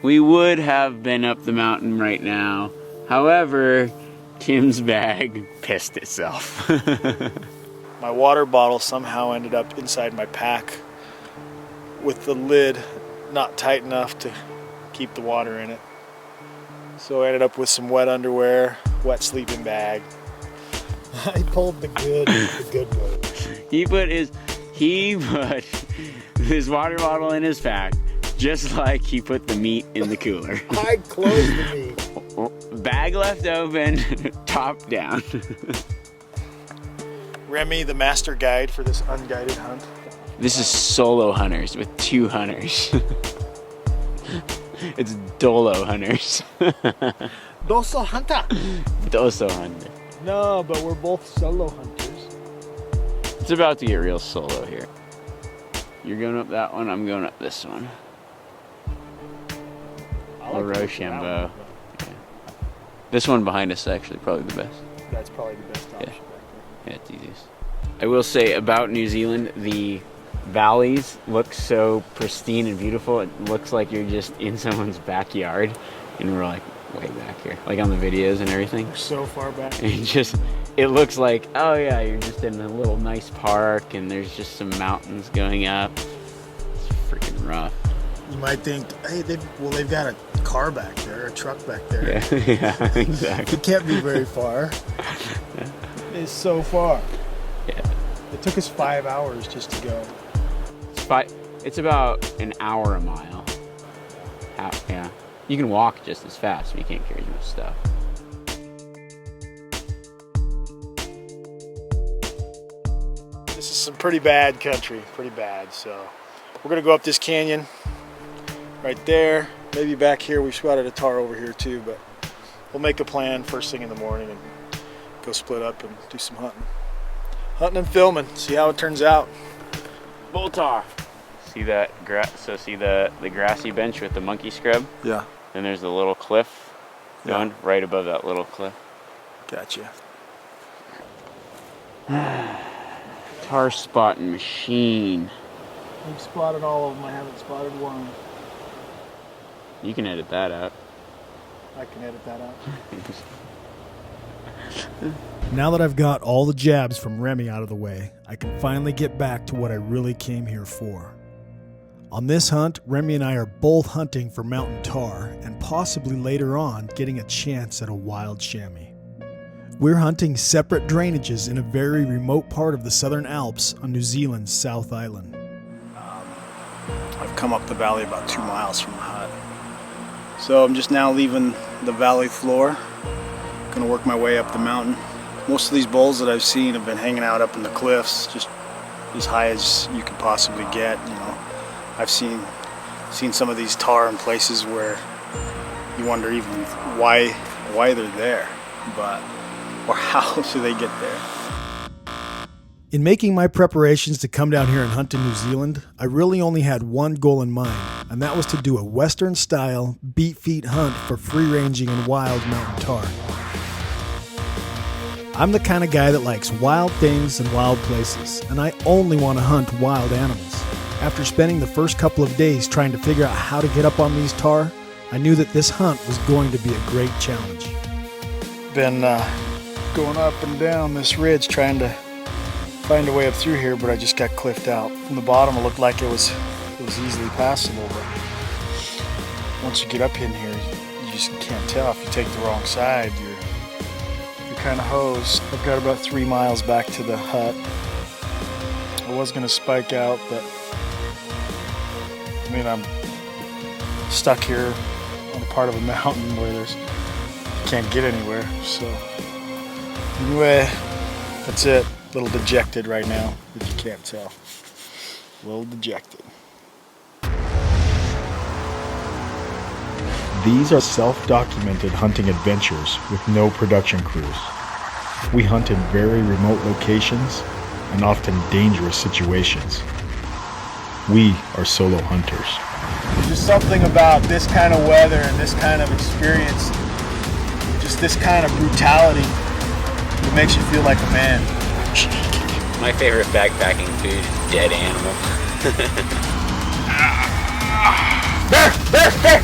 We would have been up the mountain right now. However, Kim's bag pissed itself. My water bottle somehow ended up inside my pack with the lid not tight enough to keep the water in it. So I ended up with some wet underwear, wet sleeping bag. I pulled the good one. He put his water bottle in his pack, just like he put the meat in the cooler. I closed the meat. Bag left open, top down. Remy, the master guide for this unguided hunt. This is solo hunters with 2 hunters. It's dolo hunters. Doso hunter. Doso hunter. No, but we're both solo hunters. It's about to get real solo here. You're going up that one, I'm going up this one. Or Rochambeau. Yeah. This one behind us is actually probably the best. That's probably the best option. Yeah, it's easiest. I will say about New Zealand, the valleys look so pristine and beautiful. It looks like you're just in someone's backyard, and we're like way back here, like on the videos and everything. We're so far back. And it looks like, oh yeah, you're just in a little nice park, and there's just some mountains going up. It's freaking rough. You might think, hey, they've got a car back there, a truck back there. Yeah, exactly. It can't be very far. It's so far. Yeah. It took us 5 hours just to go. It's about an hour a mile. Yeah. You can walk just as fast, but you can't carry as much stuff. This is some pretty bad country, pretty bad. So we're gonna go up this canyon right there. Maybe back here. We spotted a tar over here too, but we'll make a plan first thing in the morning and go split up and do some hunting. Hunting and filming, see how it turns out. Bull tar. See that see the grassy bench with the monkey scrub? Yeah. And there's a little cliff going right above that little cliff. Gotcha. Tar spotting machine. We've spotted all of them. I haven't spotted one. You can edit that out. I can edit that out. Now that I've got all the jabs from Remy out of the way, I can finally get back to what I really came here for. On this hunt, Remy and I are both hunting for mountain tar and possibly later on getting a chance at a wild chamois. We're hunting separate drainages in a very remote part of the Southern Alps on New Zealand's South Island. I've come up the valley about 2 miles from the hut. So I'm just now leaving the valley floor. Gonna work my way up the mountain. Most of these bulls that I've seen have been hanging out up in the cliffs, just as high as you could possibly get. You know, I've seen some of these tar in places where you wonder even why they're there, or how do they get there. In making my preparations to come down here and hunt in New Zealand, I really only had one goal in mind, and that was to do a Western-style, beat-feet hunt for free-ranging and wild mountain tar. I'm the kind of guy that likes wild things and wild places, and I only want to hunt wild animals. After spending the first couple of days trying to figure out how to get up on these tar, I knew that this hunt was going to be a great challenge. Been going up and down this ridge trying to find a way up through here, but I just got cliffed out. From the bottom, it looked like it was easily passable, but once you get up in here, you just can't tell. If you take the wrong side, you're kind of hosed. I've got about 3 miles back to the hut. I was gonna spike out, but I mean, I'm stuck here on a part of a mountain where you can't get anywhere. So anyway, that's it. A little dejected right now, if you can't tell. A little dejected. These are self-documented hunting adventures with no production crews. We hunt in very remote locations and often dangerous situations. We are solo hunters. There's just something about this kind of weather and this kind of experience, just this kind of brutality, it makes you feel like a man. My favorite backpacking food is dead animal. Bear!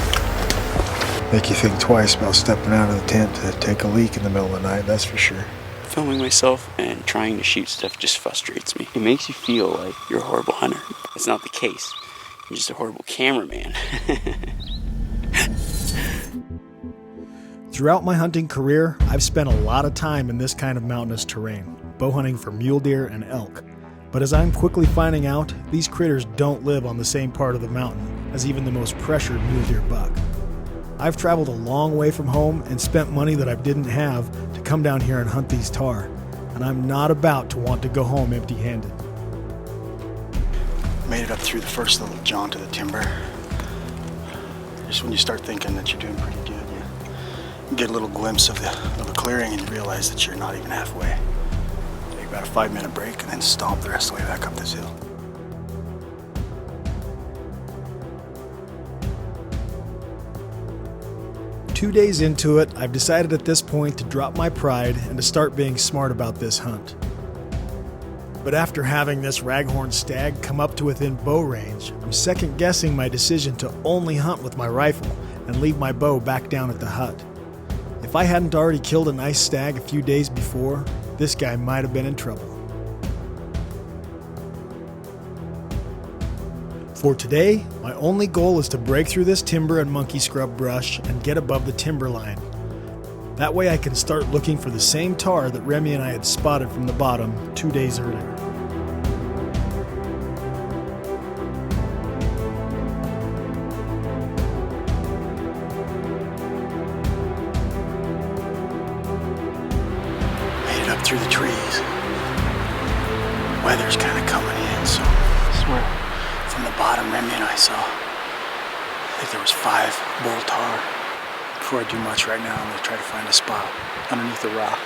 Make you think twice about stepping out of the tent to take a leak in the middle of the night, that's for sure. Filming myself and trying to shoot stuff just frustrates me. It makes you feel like you're a horrible hunter. That's not the case. I'm just a horrible cameraman. Throughout my hunting career, I've spent a lot of time in this kind of mountainous terrain, bow hunting for mule deer and elk. But as I'm quickly finding out, these critters don't live on the same part of the mountain as even the most pressured mule deer buck. I've traveled a long way from home and spent money that I didn't have to come down here and hunt these tahr, and I'm not about to want to go home empty-handed. Made it up through the first little jaunt of the timber. Just when you start thinking that you're doing pretty good, you get a little glimpse of the clearing and you realize that you're not even halfway. Take about a 5-minute break and then stomp the rest of the way back up this hill. Two days into it, I've decided at this point to drop my pride and to start being smart about this hunt. But after having this raghorn stag come up to within bow range, I'm second guessing my decision to only hunt with my rifle and leave my bow back down at the hut. If I hadn't already killed a nice stag a few days before, this guy might have been in trouble. For today, my only goal is to break through this timber and monkey scrub brush and get above the timber line. That way I can start looking for the same tahr that Remy and I had spotted from the bottom 2 days earlier. Made it up through the trees. Weather's kind of coming in, so I swear from the bottom Remy and I saw, I think there was 5 bull tahr. Before I do much right now, I'm going to try to find a spot underneath a rock.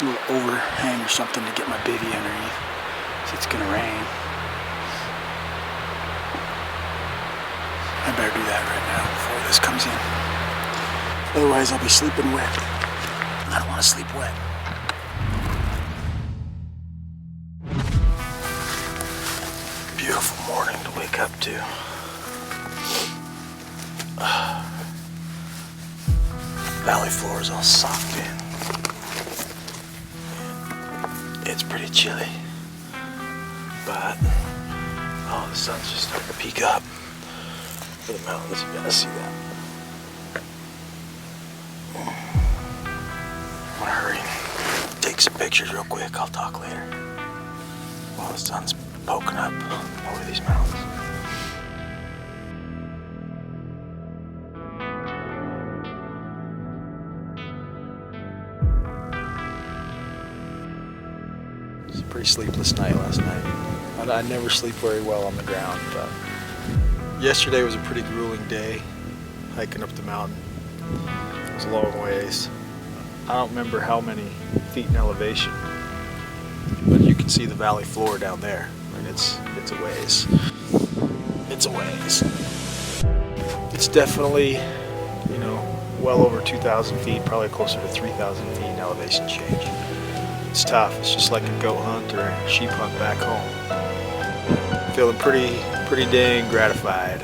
A little overhang or something to get my bivvy underneath. So it's going to rain. I better do that right now before this comes in. Otherwise I'll be sleeping wet. I don't want to sleep wet. Beautiful morning to wake up to. Valley floor is all socked in. It's pretty chilly, but oh, the sun's just starting to peek up for the mountains. You gotta see that. I'm gonna hurry and take some pictures real quick. I'll talk later while the sun's poking up over these mountains. It's a pretty sleepless night last night. I never sleep very well on the ground, but yesterday was a pretty grueling day hiking up the mountain. It was a long ways. I don't remember how many feet in elevation, but you can see the valley floor down there. I mean, it's a ways. It's a ways. It's definitely, well over 2,000 feet, probably closer to 3,000 feet in elevation change. It's tough. It's just like a goat hunt or a sheep hunt back home. Feeling pretty dang gratified.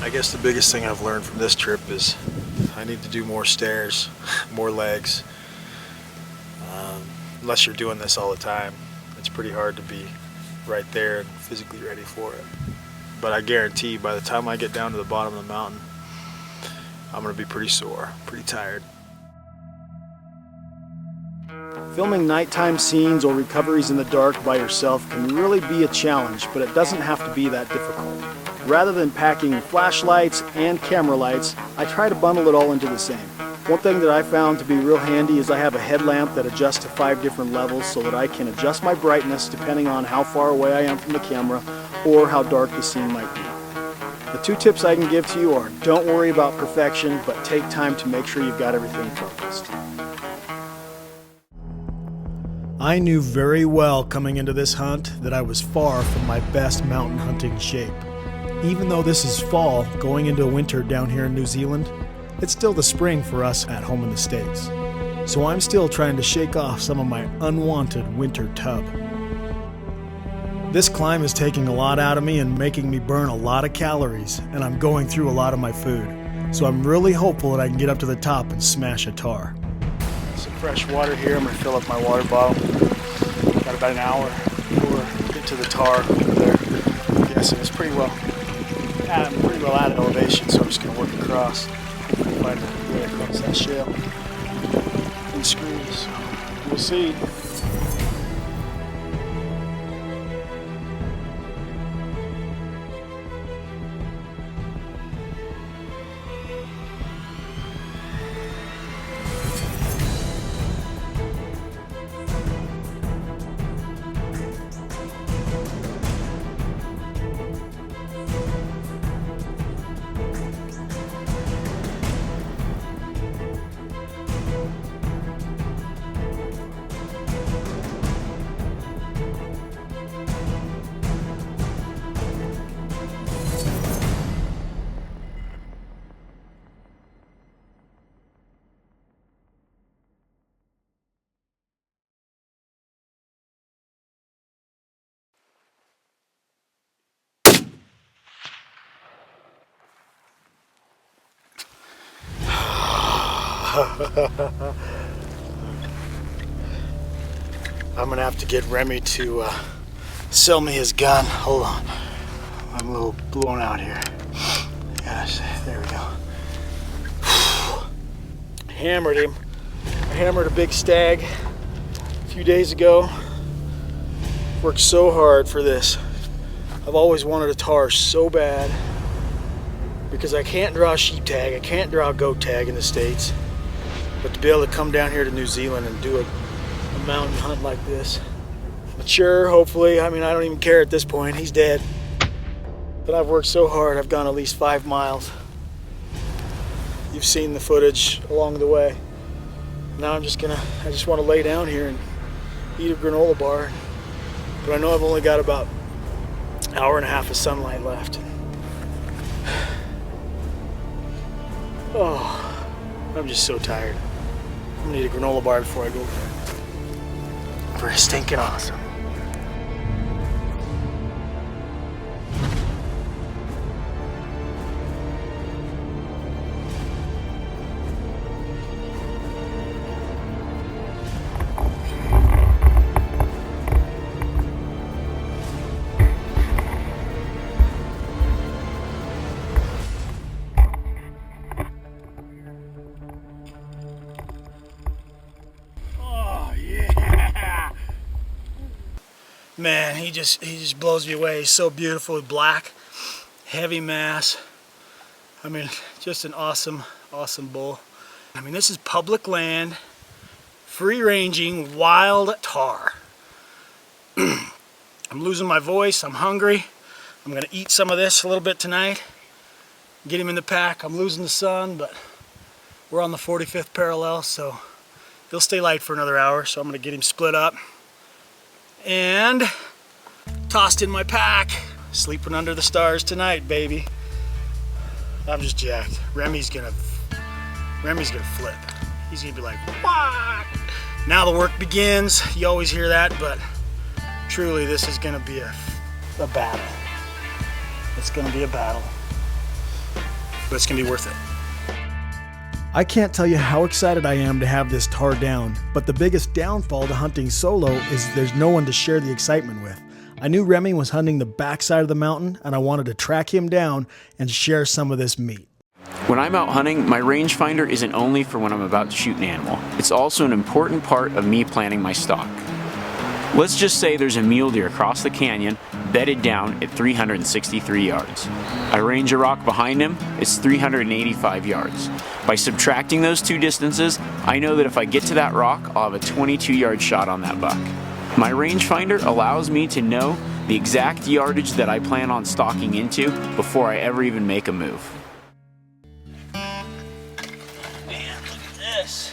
I guess the biggest thing I've learned from this trip is I need to do more stairs, more legs. Unless you're doing this all the time, it's pretty hard to be right there and physically ready for it. But I guarantee by the time I get down to the bottom of the mountain, I'm gonna be pretty sore, pretty tired. Filming nighttime scenes or recoveries in the dark by yourself can really be a challenge, but it doesn't have to be that difficult. Rather than packing flashlights and camera lights, I try to bundle it all into the same. One thing that I found to be real handy is I have a headlamp that adjusts to 5 different levels so that I can adjust my brightness depending on how far away I am from the camera or how dark the scene might be. The 2 tips I can give to you are don't worry about perfection, but take time to make sure you've got everything focused. I knew very well coming into this hunt that I was far from my best mountain hunting shape. Even though this is fall, going into winter down here in New Zealand, it's still the spring for us at home in the States. So I'm still trying to shake off some of my unwanted winter tub. This climb is taking a lot out of me and making me burn a lot of calories, and I'm going through a lot of my food. So I'm really hopeful that I can get up to the top and smash a tar. Some fresh water here. I'm going to fill up my water bottle. Got about an hour before I get to the tar over there. I'm guessing it's pretty well at elevation, so I'm just going to work across. Find a way across that shale and screws. So we'll see. I'm gonna have to get Remy to sell me his gun. Hold on, I'm a little blown out here. Yes, there we go. Hammered him. I hammered a big stag a few days ago. Worked so hard for this. I've always wanted a tar so bad because I can't draw a sheep tag, I can't draw a goat tag in the States. But to be able to come down here to New Zealand and do a mountain hunt like this, mature, hopefully. I mean, I don't even care at this point. He's dead. But I've worked so hard. I've gone at least 5 miles. You've seen the footage along the way. Now I just want to lay down here and eat a granola bar. But I know I've only got about an hour and a half of sunlight left. Oh, I'm just so tired. I'm gonna need a granola bar before I go there. Pretty stinking awesome. Man, he just blows me away. He's so beautiful, black, heavy mass. I mean, just an awesome bull. I mean, this is public land, free-ranging, wild tar. I'm losing my voice, I'm hungry. I'm gonna eat some of this a little bit tonight. Get him in the pack. I'm losing the sun, but we're on the 45th parallel, so he'll stay light for another hour, so I'm gonna get him split up and tossed in my pack. Sleeping under the stars tonight, baby. I'm just jacked. Remy's gonna flip. He's gonna be like, what? Now the work begins. You always hear that, but truly this is gonna be a battle. It's gonna be a battle, but it's gonna be worth it. I can't tell you how excited I am to have this tar down, but the biggest downfall to hunting solo is there's no one to share the excitement with. I knew Remy was hunting the backside of the mountain, and I wanted to track him down and share some of this meat. When I'm out hunting, my rangefinder isn't only for when I'm about to shoot an animal. It's also an important part of me planning my stalk. Let's just say there's a mule deer across the canyon, bedded down at 363 yards. I range a rock behind him, it's 385 yards. By subtracting those two distances, I know that if I get to that rock, I'll have a 22-yard shot on that buck. My rangefinder allows me to know the exact yardage that I plan on stalking into before I ever even make a move. Man, look at this.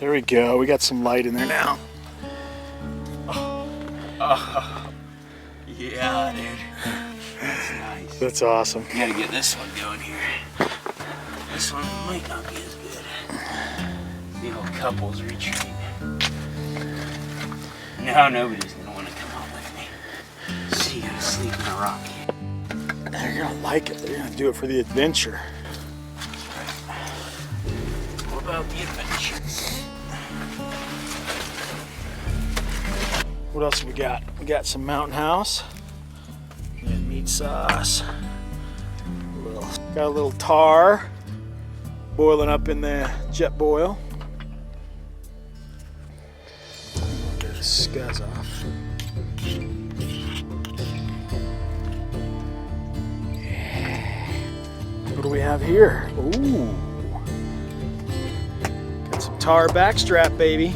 There we go. We got some light in there now. Oh, yeah, dude. That's nice. That's awesome. We gotta get this one going here. This one might not be as good. The old couple's retreat. Now nobody's gonna want to come out with me. So you gotta sleep in a rock. They're gonna like it. They're gonna do it for the adventure. What about the adventure? What else have we got? We got some Mountain House and meat sauce. Got a little tar boiling up in the jet boil. Get the scuzz off. What do we have here? Ooh. Got some tar backstrap, baby.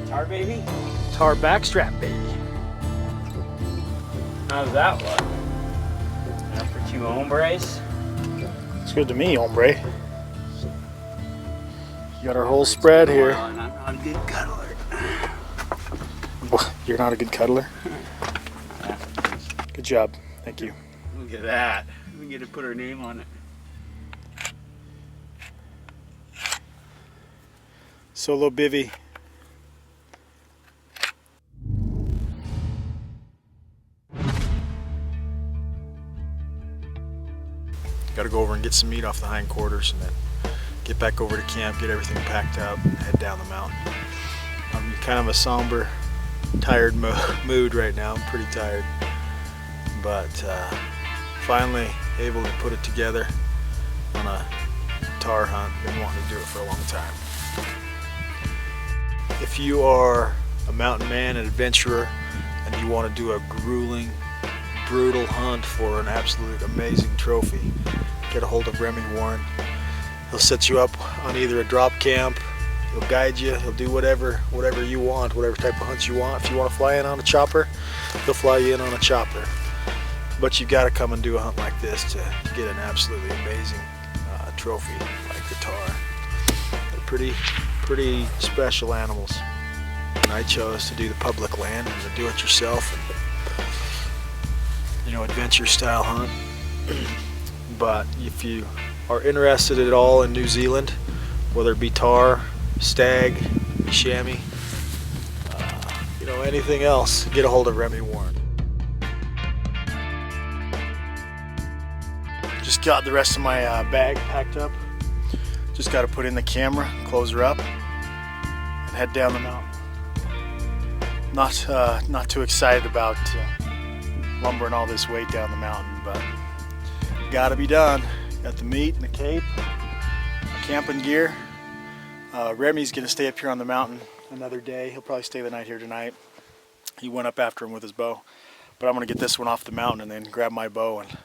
Tar baby? Tar backstrap, baby. How's that look? Enough for two hombres? It's good to me, hombre. You got our whole spread here. And I'm not a good cuddler. You're not a good cuddler? Good job. Thank you. Look at that. We get to put our name on it. Solo bivy. Got to go over and get some meat off the hindquarters and then get back over to camp, get everything packed up, and head down the mountain. I'm in kind of a somber, tired mood right now. I'm pretty tired, but finally able to put it together on a tar hunt. Been wanting to do it for a long time. If you are a mountain man, an adventurer, and you want to do a grueling, brutal hunt for an absolute amazing trophy, get a hold of Remy Warren. He'll set you up on either a drop camp, he'll guide you, he'll do whatever you want, whatever type of hunts you want. If you want to fly in on a chopper, he'll fly you in on a chopper. But you got to come and do a hunt like this to get an absolutely amazing trophy like the tar. They're pretty special animals. And I chose to do the public land and to do it yourself. And, adventure style hunt. But if you are interested at all in New Zealand, whether it be tar, stag, chamois, anything else, get a hold of Remy Warren. Just got the rest of my bag packed up. Just got to put in the camera, close her up, and head down the mountain. Not too excited about lumbering all this weight down the mountain, but gotta be done. Got the meat and the cape, camping gear. Remy's gonna stay up here on the mountain another day. He'll probably stay the night here tonight. He went up after him with his bow, but I'm gonna get this one off the mountain and then grab my bow and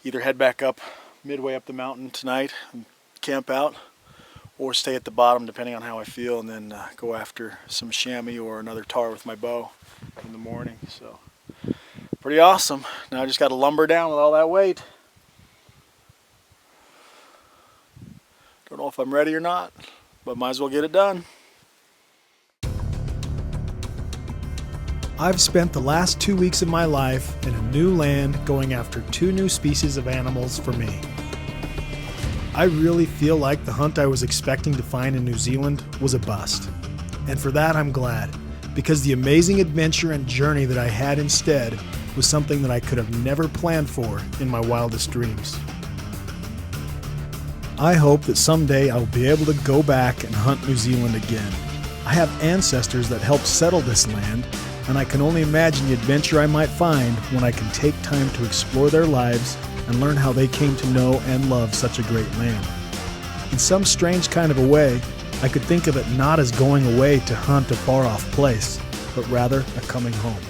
either head back up midway up the mountain tonight and camp out, or stay at the bottom depending on how I feel, and then go after some chamois or another tar with my bow in the morning. So pretty awesome. Now I just got to lumber down with all that weight. Don't know if I'm ready or not, but might as well get it done. I've spent the last 2 weeks of my life in a new land going after 2 new species of animals for me. I really feel like the hunt I was expecting to find in New Zealand was a bust. And for that I'm glad, because the amazing adventure and journey that I had instead was something that I could have never planned for in my wildest dreams. I hope that someday I'll be able to go back and hunt New Zealand again. I have ancestors that helped settle this land, and I can only imagine the adventure I might find when I can take time to explore their lives and learn how they came to know and love such a great land. In some strange kind of a way, I could think of it not as going away to hunt a far-off place, but rather a coming home.